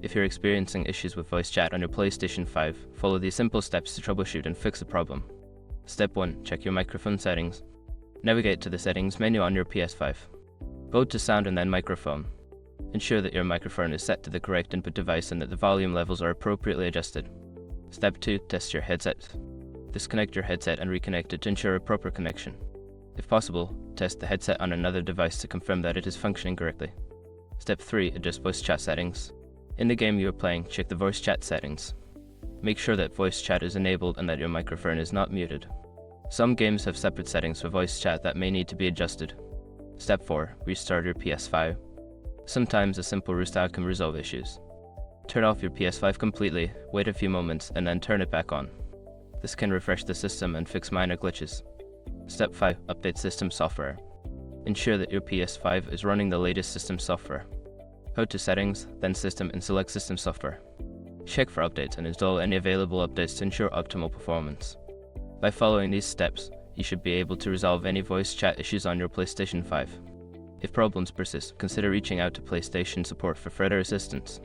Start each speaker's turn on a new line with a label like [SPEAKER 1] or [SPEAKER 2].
[SPEAKER 1] If you're experiencing issues with voice chat on your PlayStation 5, follow these simple steps to troubleshoot and fix the problem. Step 1. Check your microphone settings. Navigate to the settings menu on your PS5. Go to sound and then microphone. Ensure that your microphone is set to the correct input device and that the volume levels are appropriately adjusted. Step 2. Test your headset. Disconnect your headset and reconnect it to ensure a proper connection. If possible, test the headset on another device to confirm that it is functioning correctly. Step 3. Adjust voice chat settings. In the game you are playing, check the voice chat settings. Make sure that voice chat is enabled and that your microphone is not muted. Some games have separate settings for voice chat that may need to be adjusted. Step 4. Restart your PS5. Sometimes a simple restart can resolve issues. Turn off your PS5 completely, wait a few moments, and then turn it back on. This can refresh the system and fix minor glitches. Step 5. Update system software. Ensure that your PS5 is running the latest system software. Go to Settings, then System and select System Software. Check for updates and install any available updates to ensure optimal performance. By following these steps, you should be able to resolve any voice chat issues on your PlayStation 5. If problems persist, consider reaching out to PlayStation support for further assistance.